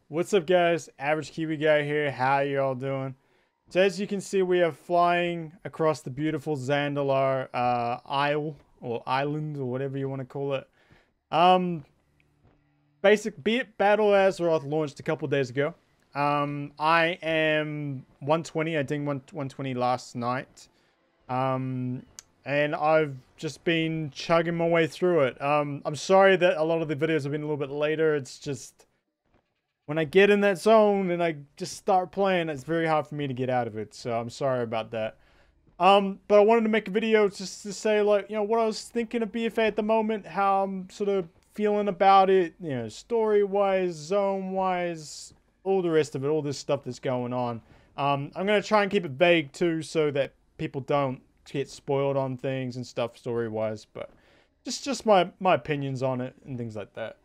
What's up, guys? Average Kiwi guy here. How y'all doing? So as you can see, we are flying across the beautiful Zandalar isle or island or whatever you want to call it. Um, Basic Beat Battle Azeroth launched a couple days ago. I am 120. I dinged 120 last night. And I've just been chugging my way through it. I'm sorry that a lot of the videos have been a little bit later. It's just when I get in that zone and I just start playing, it's very hard for me to get out of it. So I'm sorry about that. But I wanted to make a video just to say, like, you know, what I was thinking of BFA at the moment, how I'm sort of feeling about it, you know, story-wise, zone-wise, all the rest of it, all this stuff that's going on. I'm going to try and keep it vague, too, so that people don't get spoiled on things and stuff story-wise, but just my opinions on it and things like that.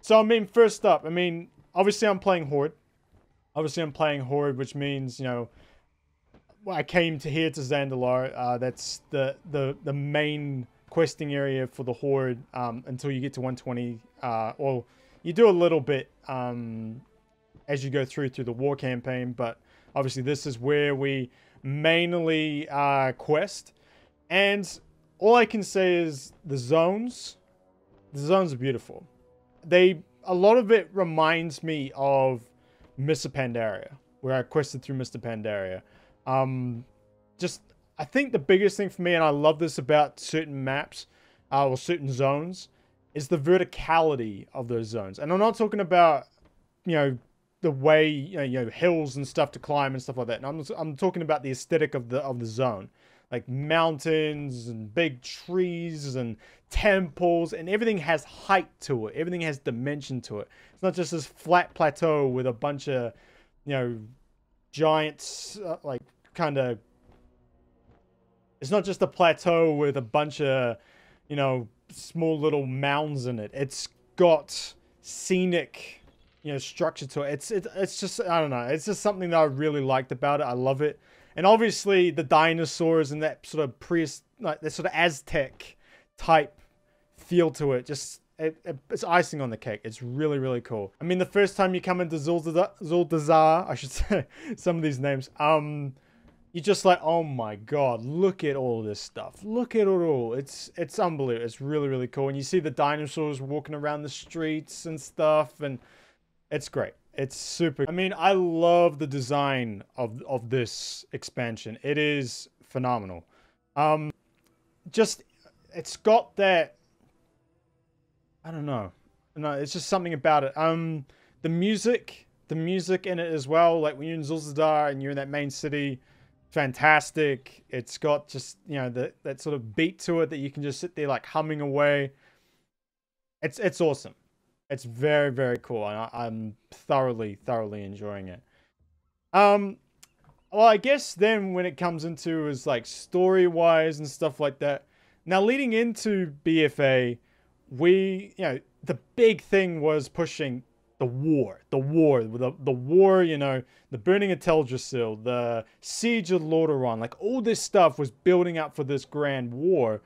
So, I mean, first up, I mean, obviously I'm playing Horde. Which means, you know, I came here to Zandalar. That's the main questing area for the Horde until you get to 120. Well, you do a little bit as you go through the war campaign, but obviously this is where we mainly quest. And all I can say is the zones are beautiful. A lot of it reminds me of Mr. Pandaria, where I quested through Mr. Pandaria. I think the biggest thing for me, and I love this about certain maps, or certain zones, is the verticality of those zones. And I'm not talking about, you know, the way, you know, hills and stuff to climb and stuff like that. And I'm talking about the aesthetic of the zone. Like mountains and big trees and temples, and everything has height to it. Everything has dimension to it. It's not just this flat plateau with a bunch of, you know, giants, like, kind of... It's not just a plateau with a bunch of, you know, small little mounds in it. It's got scenic, you know, structure to it. It's just, I don't know. It's just something that I really liked about it. I love it. And obviously the dinosaurs and that sort of that sort of Aztec type feel to it. Just it's icing on the cake. It's really, really cool. I mean, the first time you come into Zuldazar, I should say some of these names, you're just like, oh my god, look at all this stuff. Look at it all. It's unbelievable. It's really, really cool. And you see the dinosaurs walking around the streets and stuff, and it's great. It's super. I mean, I love the design of this expansion. It is phenomenal. It's got that, I don't know. No, it's just something about it. The music in it as well. Like when you're in Zul'Dazar and you're in that main city, fantastic. It's got just, you know, that sort of beat to it that you can just sit there like humming away. It's awesome. It's very, very cool, and I'm thoroughly enjoying it. Well, I guess then when it comes into is like story-wise and stuff like that. Now, leading into BFA, you know, the big thing was pushing the war, you know, the burning of Teldrassil, the siege of Lordaeron, like all this stuff was building up for this grand war.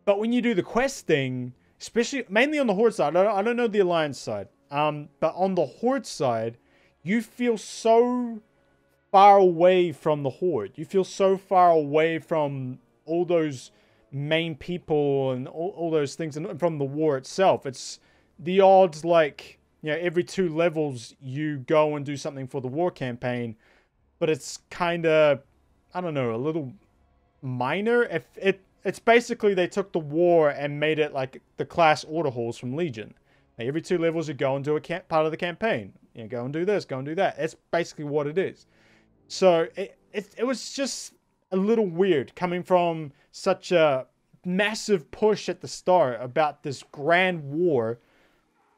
But when you do the quest thing, especially mainly on the Horde side, I don't know the Alliance side, but on the Horde side, you feel so far away from the Horde. You feel so far away from all those main people and all those things, and from the war itself. It's the odds, like, you know, every 2 levels you go and do something for the war campaign, but it's kind of, I don't know, a little minor. It's basically they took the war and made it like the class order halls from Legion. Like every 2 levels you go and do a part of the campaign. You know, go and do this, go and do that. It's basically what it is. So it was just a little weird coming from such a massive push at the start about this grand war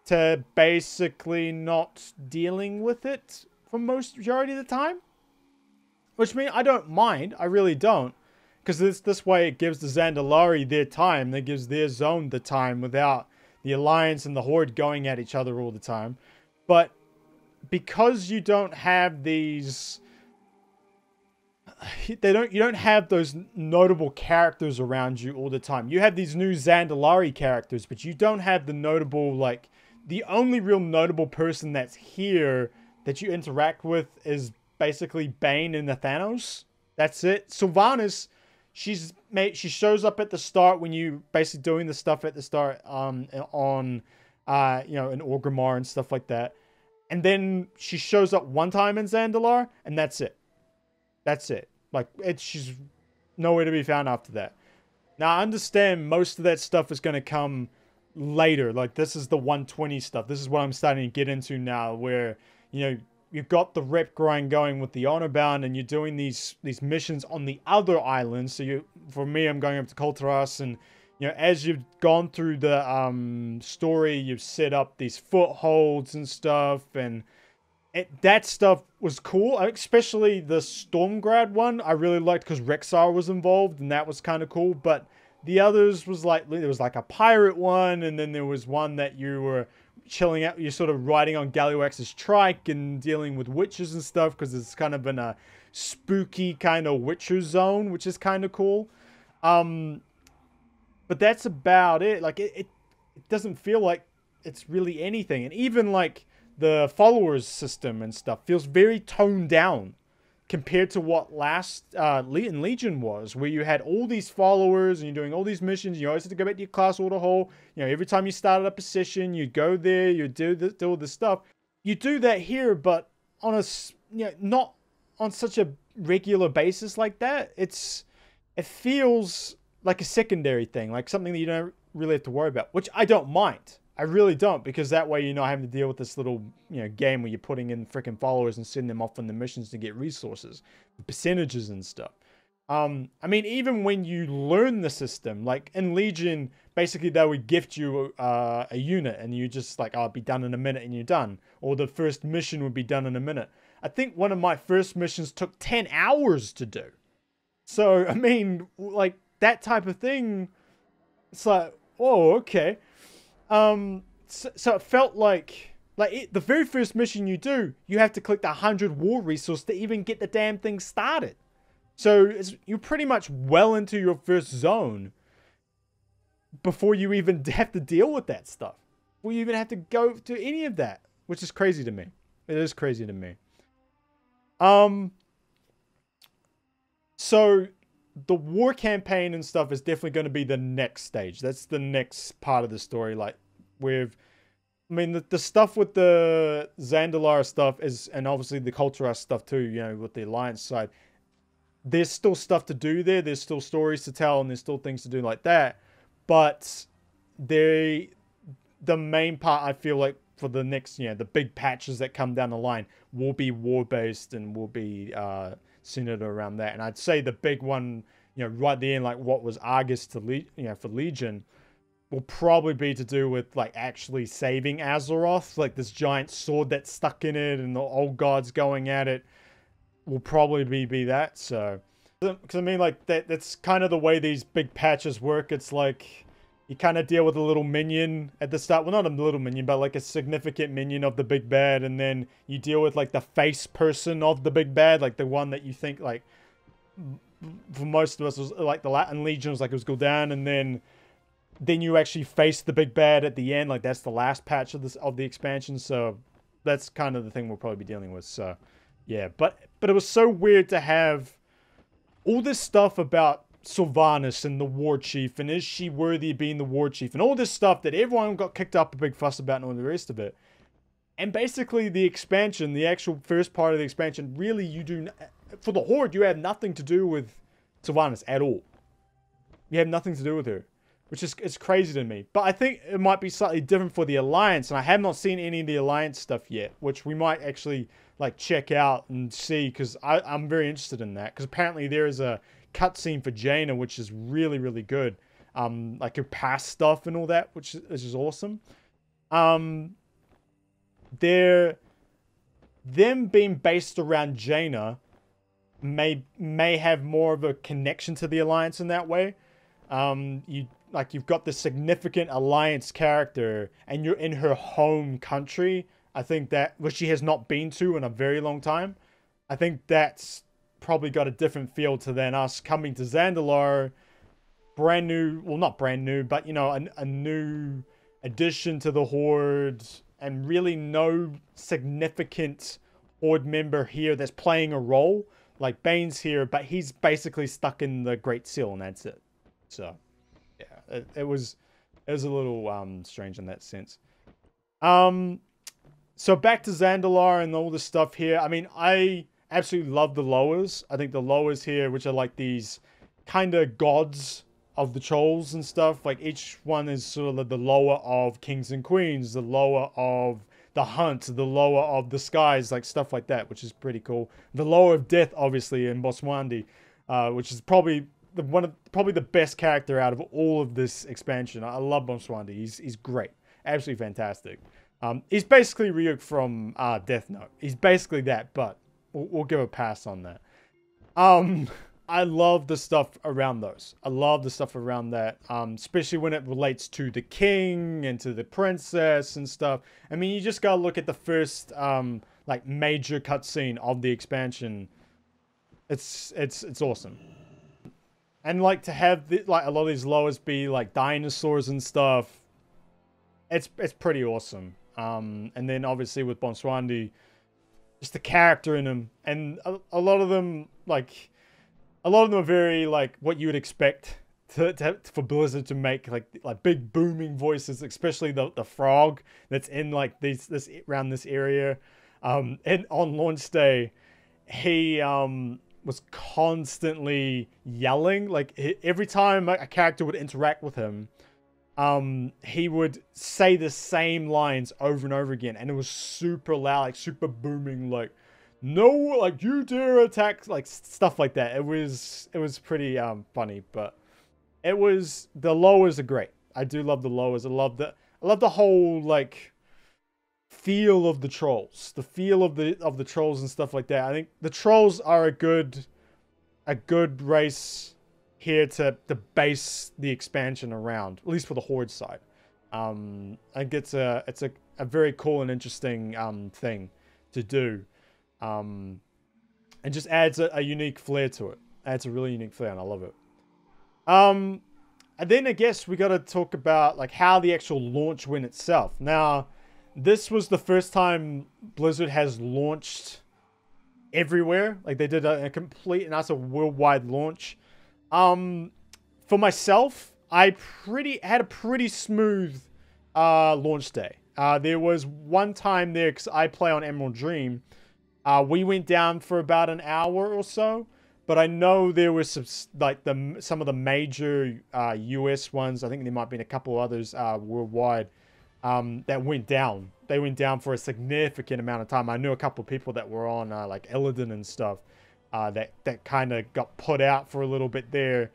to basically not dealing with it for majority of the time. Which means I don't mind. I really don't. Because this way it gives the Zandalari their time. That gives their zone the time without the Alliance and the Horde going at each other all the time. But because you don't have these... you don't have those notable characters around you all the time. You have these new Zandalari characters, but you don't have the notable, like, the only real notable person that's here that you interact with is basically Bane and the Thanos. That's it. Sylvanas, she shows up at the start when you basically doing the stuff at the start on you know, in Orgrimmar and stuff like that. And then she shows up one time in Zandalar, and that's it. That's it. Like, she's nowhere to be found after that. Now, I understand most of that stuff is going to come later. Like, this is the 120 stuff. This is what I'm starting to get into now, where, you know, you've got the rep grind going with the honor bound, and you're doing these missions on the other islands. So for me, I'm going up to Koltaras, and you know, as you've gone through the story, you've set up these footholds and stuff, and that stuff was cool. Especially the Stormgrad one, I really liked because Rexar was involved, and that was kind of cool. But the others was like, there was like a pirate one, and then there was one that you were chilling out, you're sort of riding on Galliwax's trike and dealing with witches and stuff, because it's kind of in a spooky kind of witcher zone, which is kind of cool. But that's about it. Like, it doesn't feel like it's really anything. And even like the followers system and stuff feels very toned down compared to what last in Legion was, where you had all these followers and you're doing all these missions. You always had to go back to your class order hole. You know, every time you started up a session, you'd go there, you'd do all this stuff. You do that here, but on a, you know, not on such a regular basis like that. It feels like a secondary thing, like something that you don't really have to worry about, which I don't mind. I really don't, because that way you're not having to deal with this little, you know, game where you're putting in freaking followers and sending them off on the missions to get resources, percentages and stuff. I mean, even when you learn the system, like in Legion, basically they would gift you a unit, and you just like, oh, it'll be done in a minute and you're done. Or the first mission would be done in a minute. I think one of my first missions took 10 hours to do. So, I mean, like, that type of thing, it's like, oh, okay. So it felt like the very first mission you do, you have to collect 100 war resource to even get the damn thing started. So you're pretty much well into your first zone before you even have to deal with that stuff. Before you even have to go to any of that, which is crazy to me. It is crazy to me. So the war campaign and stuff is definitely going to be the next stage. That's the next part of the story. Like, I mean, the stuff with the Zandalar stuff is, and obviously the Koltaras stuff too, you know, with the Alliance side. There's still stuff to do there. There's still stories to tell, and there's still things to do like that. But the main part, I feel like, for the next, you know, the big patches that come down the line will be war-based and will be centered around that. And I'd say the big one, you know, right there, like what was Argus to for Legion, will probably be to do with like actually saving Azeroth, like this giant sword that's stuck in it and the old gods going at it will probably be that. So, because I mean, like that's kind of the way these big patches work. It's like you kind of deal with a little minion at the start. Well, not a little minion, but like a significant minion of the big bad. And then you deal with like the face person of the big bad, like the one that you think, like, for most of us was like the Latin Legion was like it was Gul'dan, and then you actually face the big bad at the end. Like that's the last patch of the expansion. So that's kind of the thing we'll probably be dealing with. So yeah, but it was so weird to have all this stuff about Sylvanas and the war chief, and is she worthy of being the war chief, and all this stuff that everyone got kicked up a big fuss about and all the rest of it. And basically the expansion, the actual first part of the expansion, really for the Horde, you have nothing to do with Sylvanas at all. You have nothing to do with her, which is, it's crazy to me. But I think it might be slightly different for the Alliance, and I have not seen any of the Alliance stuff yet, which we might actually like check out and see, because I'm very interested in that, because apparently there is a cutscene for Jaina, which is really, really good. Like her past stuff and all that, which is awesome. Them being based around Jaina may have more of a connection to the Alliance in that way. You've got the significant Alliance character, and you're in her home country. I think that, which she has not been to in a very long time. I think that's probably got a different feel to than us coming to Zandalar, brand new, well, not brand new, but, you know, a new addition to the Horde, and really no significant Horde member here that's playing a role. Like Bane's here, but he's basically stuck in the Great Seal, and that's it. So, yeah, it was a little strange in that sense. So back to Zandalar and all this stuff here. I mean, I absolutely love the lowers. I think the lowers here, which are like these kind of gods of the trolls and stuff, like each one is sort of the lower of kings and queens, the lower of the hunt, the lower of the skies, like stuff like that, which is pretty cool. The lower of death, obviously, in Boswandi, which is probably the best character out of all of this expansion. I love Boswandi. He's great, absolutely fantastic. He's basically Ryuk from Death Note. He's basically that, but we'll give a pass on that. I love the stuff around those. I love the stuff around that, especially when it relates to the king and to the princess and stuff. I mean, you just gotta look at the first like major cutscene of the expansion. It's awesome. And like to have like a lot of these lowers be like dinosaurs and stuff. It's pretty awesome. And then obviously with Bonswandi, just the character in them, and a lot of them like. A lot of them are very like what you would expect for Blizzard to make, like big booming voices, especially the frog that's in like this around this area. And on launch day, he was constantly yelling. Like every time a character would interact with him, he would say the same lines over and over again, and it was super loud, like super booming, like. No, like you dare attack, like stuff like that. It was pretty funny, but the lowers are great. I do love the lowers. I love the whole like feel of the trolls, the feel of the trolls and stuff like that. I think the trolls are a good race here to base the expansion around, at least for the Horde side. I think it's a very cool and interesting thing to do. And just adds a unique flair to it. Adds a really unique flair, and I love it. And then I guess we got to talk about like how the actual launch went itself. Now, this was the first time Blizzard has launched everywhere. Like they did a complete and utter worldwide launch. For myself, I had a pretty smooth launch day. There was one time there because I play on Emerald Dream. We went down for about an hour or so, but I know there was some of the major US ones. I think there might have been a couple others worldwide that went down. They went down for a significant amount of time. I knew a couple of people that were on like Illidan and stuff that kind of got put out for a little bit there,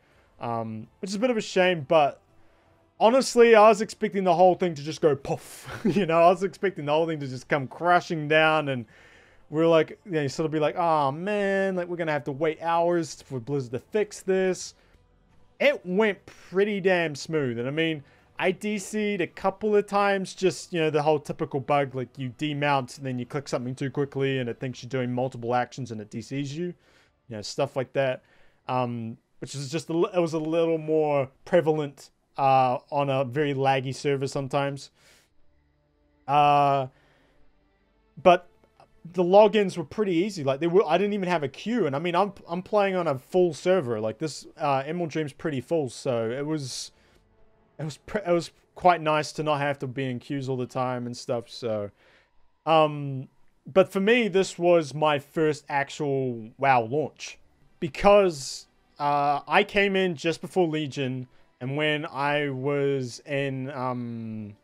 which is a bit of a shame. But honestly, I was expecting the whole thing to just go poof. You know, I was expecting the whole thing to just come crashing down, and we're like, you know, sort of be like, oh man, like we're gonna have to wait hours for Blizzard to fix this. It went pretty damn smooth, and I mean, I DC'd a couple of times, just, you know, the whole typical bug, like you demount and then you click something too quickly and it thinks you're doing multiple actions and it DCs you, you know, stuff like that. Which is just, it was a little more prevalent on a very laggy server sometimes. But the logins were pretty easy. Like I didn't even have a queue, and I mean, I'm playing on a full server. Like this, Emerald Dream's pretty full, so it was quite nice to not have to be in queues all the time and stuff. So, but for me, this was my first actual WoW launch because I came in just before Legion, and when I was in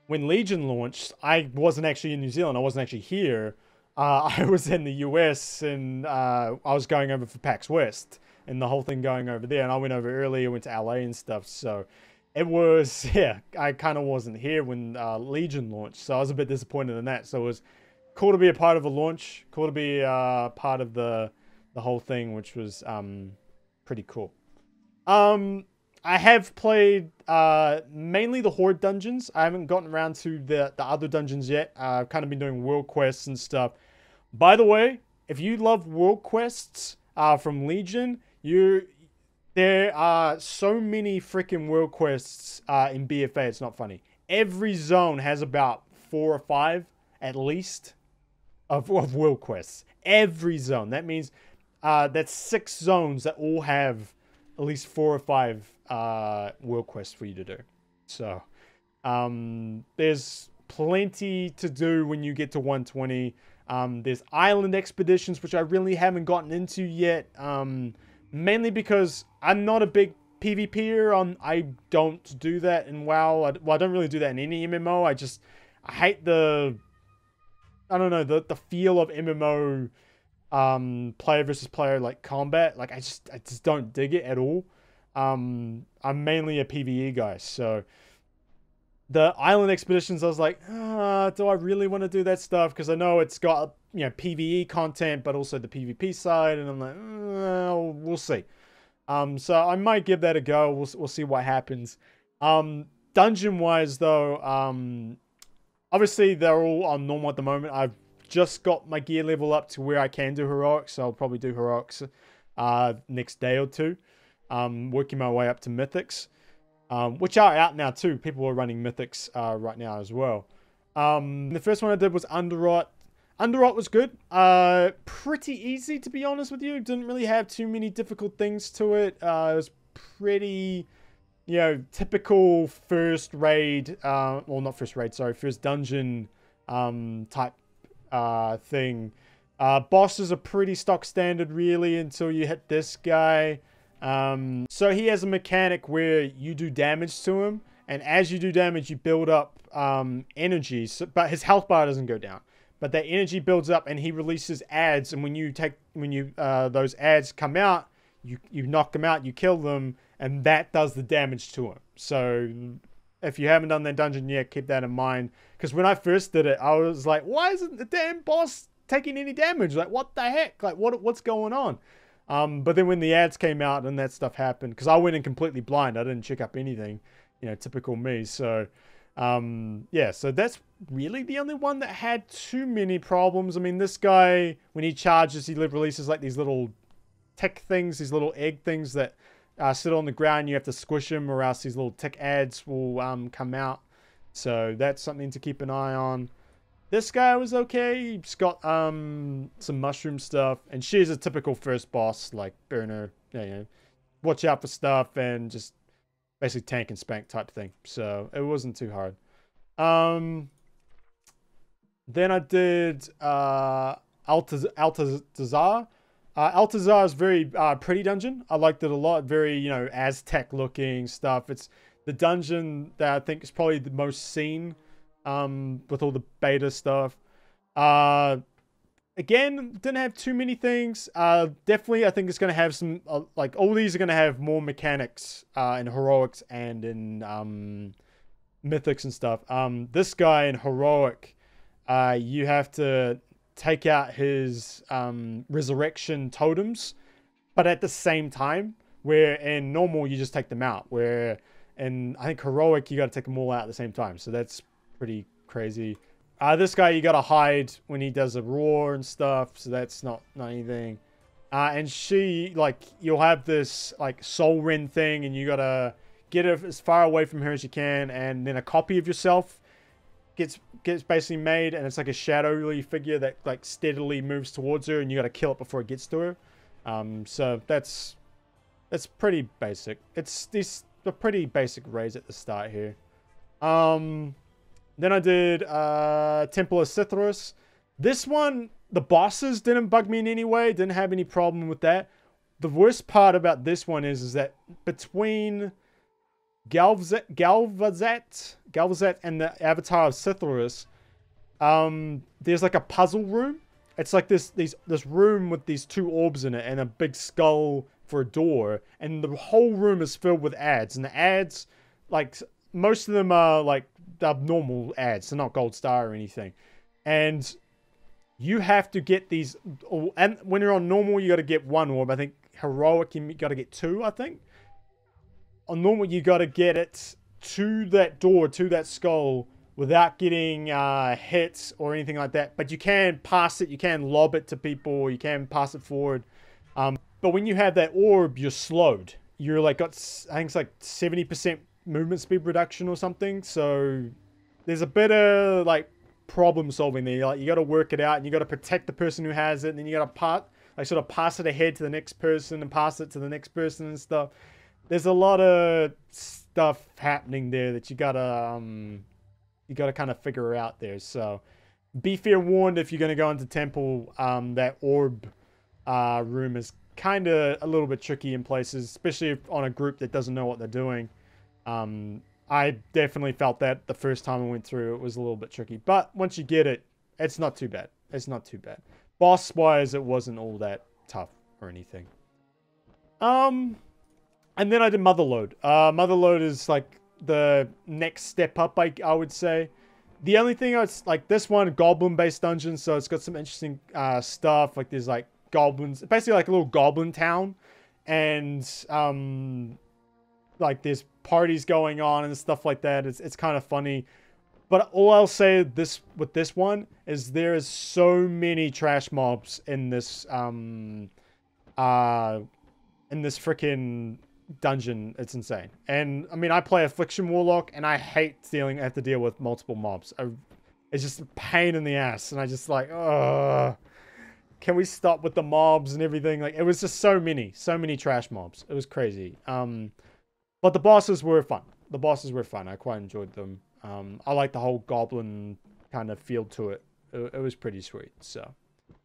when Legion launched, I wasn't actually in New Zealand. I wasn't actually here. I was in the US, and I was going over for PAX West and the whole thing going over there. And I went over early. I went to LA and stuff. So it was, yeah, I kind of wasn't here when Legion launched. So I was a bit disappointed in that. So it was cool to be a part of a launch. Cool to be part of the whole thing, which was pretty cool. I have played mainly the Horde dungeons. I haven't gotten around to the other dungeons yet. I've kind of been doing world quests and stuff. By the way, if you love world quests from Legion, There are so many freaking world quests in BFA, it's not funny. Every zone has about 4 or 5, at least, of world quests. Every zone. That means that's 6 zones that all have at least 4 or 5 world quests for you to do. So, there's plenty to do when you get to 120. There's island expeditions, which I really haven't gotten into yet. Mainly because I'm not a big PvPer. I don't do that in WoW. I don't really do that in any MMO. I hate the, I don't know, the feel of MMO player versus player like combat. Like I just don't dig it at all. I'm mainly a PvE guy, so the island expeditions, I was like, do I really want to do that stuff? Because I know it's got, you know, PvE content, but also the PvP side, and I'm like, we'll see. So I might give that a go. We'll see what happens. Dungeon wise though, obviously they're all on normal at the moment. I've just got my gear level up to where I can do heroics, so I'll probably do heroics next day or two. Working my way up to mythics. Which are out now too. People are running mythics right now as well. The first one I did was Underrot. Underrot was good. Pretty easy, to be honest with you. Didn't really have too many difficult things to it. It was pretty, you know, typical first raid. Well, not first raid, sorry. First dungeon type thing. Bosses are pretty stock standard, really, until you hit this guy. So he has a mechanic where you do damage to him, and as you do damage, you build up energy. So, but his health bar doesn't go down, but that energy builds up, and he releases adds. And when those adds come out, you knock them out, you kill them, and that does the damage to him. So if you haven't done that dungeon yet, keep that in mind. Because when I first did it, I was like, why isn't the damn boss taking any damage? Like, what the heck? Like, what's going on? But then when the ads came out and that stuff happened, because I went in completely blind, I didn't check up anything, you know, typical me. So, yeah, so that's really the only one that had too many problems. I mean, this guy, when he charges, he releases like these little tick things, these little egg things that sit on the ground. You have to squish them, or else these little tick ads will come out. So that's something to keep an eye on. This guy was okay. He's got some mushroom stuff, and she's a typical first boss, like burner. You know, watch out for stuff and just basically tank and spank type thing. So it wasn't too hard. Then I did Altazar. Altazar is very pretty dungeon. I liked it a lot. Very, you know, Aztec looking stuff. It's the dungeon that I think is probably the most seen. With all the beta stuff. Again, didn't have too many things. Definitely, I think it's going to have some, like, all these are going to have more mechanics in heroics and in mythics and stuff. This guy in heroic, you have to take out his resurrection totems, but at the same time, where in normal you just take them out, where in, I think, heroic you got to take them all out at the same time. So that's pretty crazy. This guy you gotta hide when he does a roar and stuff, so that's not anything. And she, like, you'll have this like soul rend thing, and you gotta get her as far away from her as you can, and then a copy of yourself gets basically made, and it's like a shadowy figure that like steadily moves towards her, and you gotta kill it before it gets to her. So that's pretty basic. It's a pretty basic raids at the start here. Then I did Temple of Sithras. This one, the bosses didn't bug me in any way. Didn't have any problem with that. The worst part about this one is that between Galvazet and the Avatar of Sithras, there's like a puzzle room. It's like this room with these 2 orbs in it and a big skull for a door. And the whole room is filled with ads. And the ads, like, most of them are like normal ads, they're not gold star or anything, and you have to get these. And when you're on normal, you got to get 1 orb. I think heroic you got to get 2. I think on normal you got to get it to that door, to that skull, without getting hits or anything like that. But you can pass it, you can lob it to people, you can pass it forward. But when you have that orb, you're slowed. you're like got, I think it's like 70% movement speed reduction or something. So there's a bit of like problem solving there. Like you got to work it out, and you got to protect the person who has it, and then you got to sort of pass it ahead to the next person and pass it to the next person and stuff. There's a lot of stuff happening there that you gotta kind of figure out there. So be fair warned if you're gonna go into temple. That orb room is kind of a little bit tricky in places, especially if on a group that doesn't know what they're doing. I definitely felt that the first time I went through. It was a little bit tricky, but once you get it, it's not too bad. It's not too bad. Boss wise, it wasn't all that tough or anything. And then I did Motherlode. Motherlode is like the next step up, I would say. The only thing it's like this one, goblin-based dungeon, so it's got some interesting stuff. Like there's like goblins, basically like a little goblin town, and like there's parties going on and stuff like that. It's kind of funny. But all I'll say with this one is there is so many trash mobs in this freaking dungeon. It's insane. And I mean, I play Affliction Warlock, and I hate have to deal with multiple mobs. It's just a pain in the ass, and I just like, can we stop with the mobs and everything? Like, it was just so many trash mobs. It was crazy. But the bosses were fun. I quite enjoyed them. I like the whole goblin kind of feel to it. It was pretty sweet. So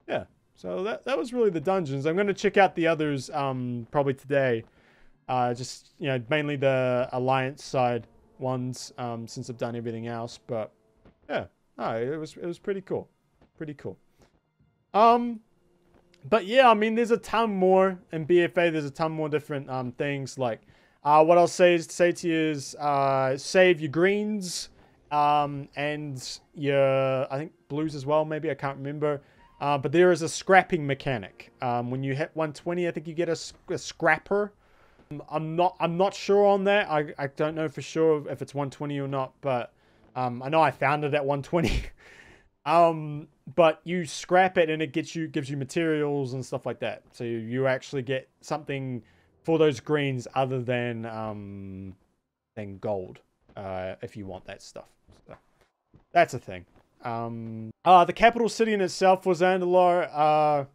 yeah, so that was really the dungeons. I'm going to check out the others probably today. Just, you know, mainly the Alliance side ones, since I've done everything else. But yeah, no, it was pretty cool. But yeah, I mean, there's a ton more in BFA. There's a ton more different things. Like, what I'll say to you is, save your greens, and your, I think, blues as well. Maybe, I can't remember. But there is a scrapping mechanic. When you hit 120, I think you get a scrapper. I'm not sure on that. I don't know for sure if it's 120 or not, but I know I found it at 120. But you scrap it and it gives you materials and stuff like that. So you actually get something for those greens other than gold, if you want that stuff. So that's a thing. The capital city in itself was Zandalar.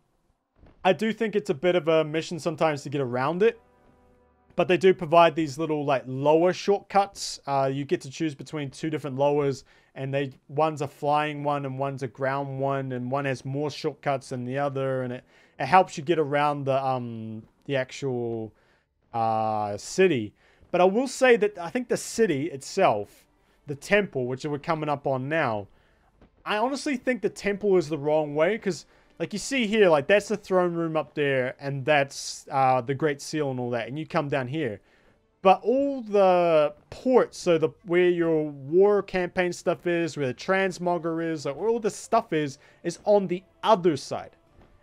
I do think it's a bit of a mission sometimes to get around it. But they do provide these little like lower shortcuts. You get to choose between two different lowers, and one's a flying one and one's a ground one, and one has more shortcuts than the other, and it helps you get around the actual city. But I will say that I think the city itself, the temple, which we're coming up on now, I honestly think the temple is the wrong way, because like you see here, like that's the throne room up there, and that's the Great Seal and all that, and you come down here. But all the ports, so where your war campaign stuff is, where the transmogger is, like where all the stuff is on the other side.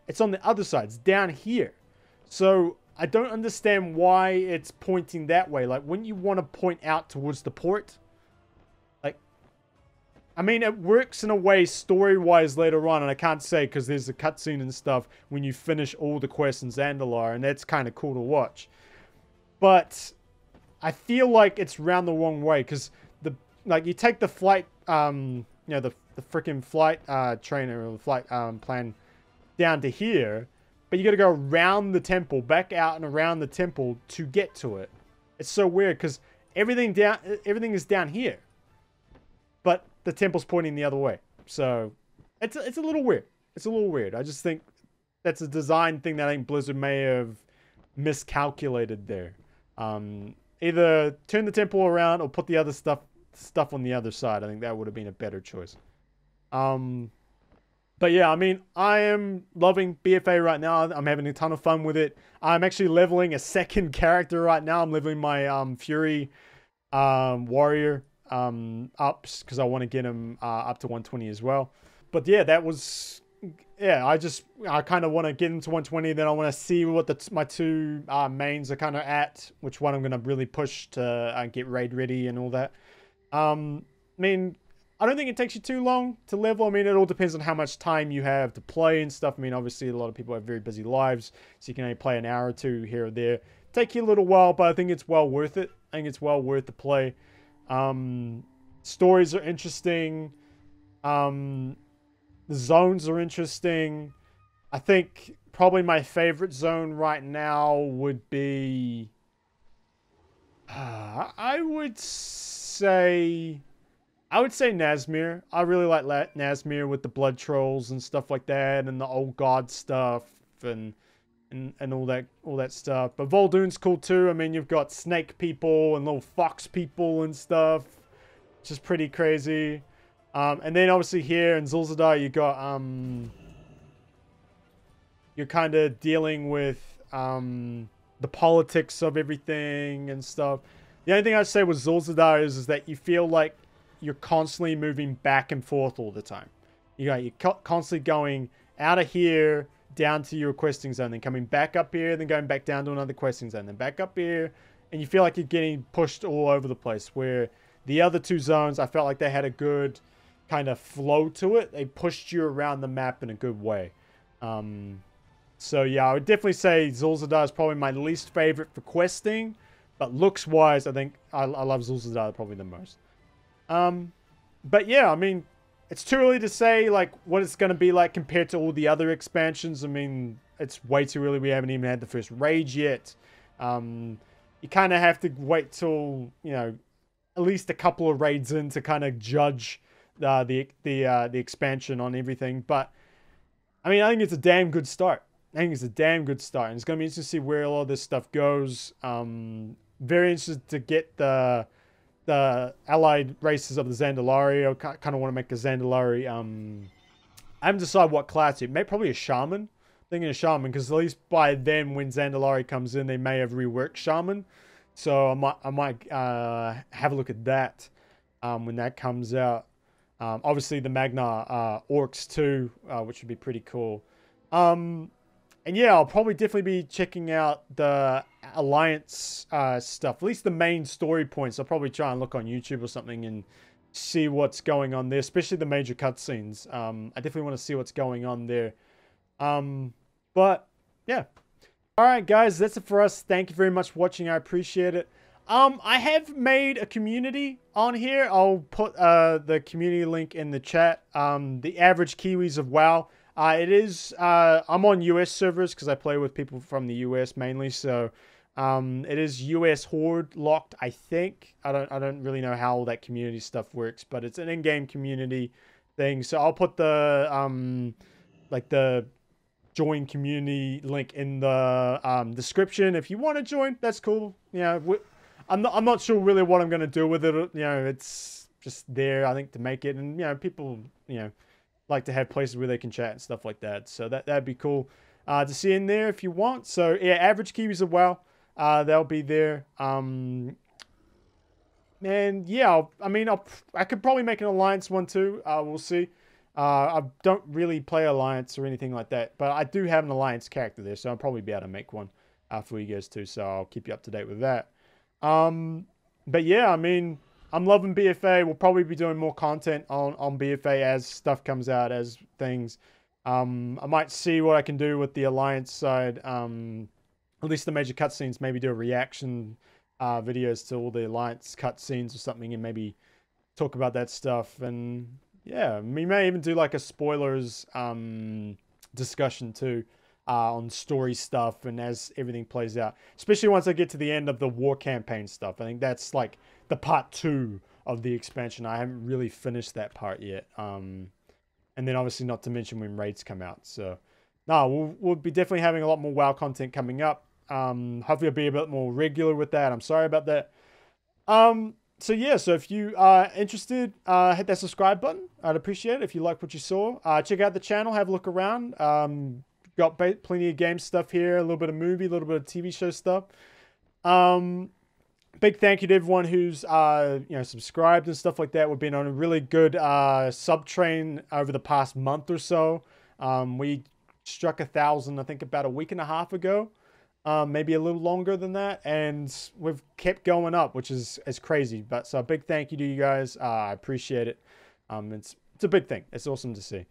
It's on the other side. It's down here. So I don't understand why it's pointing that way. Like, wouldn't you want to point out towards the port? I mean, it works in a way story-wise later on, and I can't say because there's a cutscene and stuff when you finish all the quests in Zandalar, and that's kind of cool to watch. But I feel like it's round the wrong way, because you take the flight, the freaking flight trainer or the flight plan down to here, but you got to go around the temple, back out and around the temple to get to it. It's so weird because everything is down here, but the temple's pointing the other way. So it's a little weird. It's a little weird. I just think that's a design thing that I think Blizzard may have miscalculated there. Either turn the temple around or put the other stuff on the other side. I think that would have been a better choice. But yeah, I mean, I am loving BFA right now. I'm having a ton of fun with it. I'm actually leveling a second character right now. I'm leveling my Fury warrior ups because I want to get him up to 120 as well. But yeah, I kind of want to get into 120. Then I want to see what my two mains are kind of at, which one I'm going to really push to get raid ready and all that. I mean, I don't think it takes you too long to level. I mean, it all depends on how much time you have to play and stuff. I mean, obviously, a lot of people have very busy lives, so you can only play an hour or two here or there. take you a little while, but I think it's well worth it. I think it's well worth the play. Stories are interesting. The zones are interesting. I think probably my favorite zone right now would be... I would say Nazmir. I really like Nazmir with the blood trolls and stuff like that, and the old god stuff, and all that stuff. But Vol'dun's cool too. I mean, you've got snake people and little fox people and stuff, which is pretty crazy. And then obviously here in Zul'Zadar, you got you're kind of dealing with the politics of everything and stuff. The only thing I'd say with Zul'Zadar is that you feel like you're constantly moving back and forth all the time. You're constantly going out of here down to your questing zone, then coming back up here, then going back down to another questing zone, then back up here, and you feel like you're getting pushed all over the place. Where the other two zones, I felt like they had a good kind of flow to it. They pushed you around the map in a good way. So yeah, I would definitely say Zul'Zadar is probably my least favorite for questing, but looks-wise, I think I love Zul'Zadar probably the most. But yeah, I mean, it's too early to say like what it's going to be like compared to all the other expansions. I mean, it's way too early. We haven't even had the first rage yet. You kind of have to wait till, you know, at least a couple of raids in to kind of judge the expansion on everything. But I mean, I think it's a damn good start. And it's going to be interesting to see where all this stuff goes. Very interested to get the allied races of the Zandalari. I kind of want to make a Zandalari. I haven't decided what class yet. Maybe probably a Shaman. I'm thinking a Shaman, because at least by then, when Zandalari comes in, they may have reworked Shaman. So I might have a look at that when that comes out. Obviously, the Magna Orcs too, which would be pretty cool. And yeah, I'll probably definitely be checking out the Alliance stuff. At least the main story points. I'll probably try and look on YouTube or something and see what's going on there. Especially the major cutscenes. I definitely want to see what's going on there. But yeah. Alright guys, that's it for us. Thank you very much for watching. I appreciate it. I have made a community on here. I'll put the community link in the chat. The average Kiwis of WoW. It is, I'm on US servers because I play with people from the US mainly, so it is US Horde locked, I think. I don't really know how all that community stuff works, but it's an in-game community thing. So I'll put the like the join community link in the description. If you want to join, that's cool. You know, I'm not sure really what I'm gonna do with it. You know, it's just there, I think, to make it, and you know, people, you know, like to have places where they can chat and stuff like that. So that'd be cool to see in there if you want. So yeah, average Kiwis of WoW, they'll be there. And yeah, I could probably make an Alliance one too. We'll see. I don't really play Alliance or anything like that, but I do have an Alliance character there, so I'll probably be able to make one for you guys too. So I'll keep you up to date with that. But yeah, I mean, I'm loving BFA. We'll probably be doing more content on BFA as stuff comes out, as things. I might see what I can do with the Alliance side. At least the major cutscenes. Maybe do a reaction videos to all the Alliance cutscenes or something, and maybe talk about that stuff. And yeah, we may even do like a spoilers discussion too. On story stuff and as everything plays out, especially once I get to the end of the war campaign stuff. I think that's like the part 2 of the expansion. I haven't really finished that part yet. And then obviously not to mention when raids come out. So no, we'll be definitely having a lot more WoW content coming up. Hopefully I'll be a bit more regular with that. I'm sorry about that. So yeah, so if you are interested, hit that subscribe button. I'd appreciate it if you like what you saw. Check out the channel, have a look around. Got plenty of game stuff here, a little bit of movie, a little bit of TV show stuff. Big thank you to everyone who's you know, subscribed and stuff like that. We've been on a really good sub train over the past month or so. We struck 1,000, I think, about a week and a half ago, maybe a little longer than that, and we've kept going up, which is crazy. But so a big thank you to you guys. I appreciate it. It's a big thing. It's awesome to see.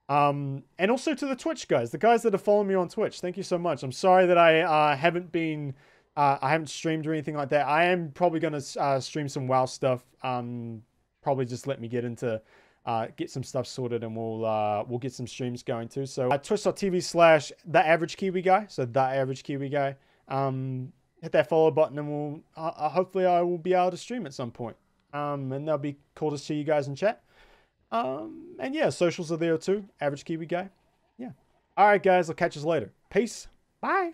And also to the Twitch guys, the guys that are following me on Twitch, thank you so much. I'm sorry that I haven't been I haven't streamed or anything like that. I am probably going to stream some WoW stuff. Probably just let me get into get some stuff sorted, and we'll get some streams going too. So twitch.tv/the average Kiwi guy. So the average Kiwi guy. Hit that follow button, and we'll hopefully I will be able to stream at some point. And that'll be cool to see you guys in chat. And yeah, socials are there too. Average Kiwi guy. Yeah. All right, guys. I'll catch you later. Peace. Bye.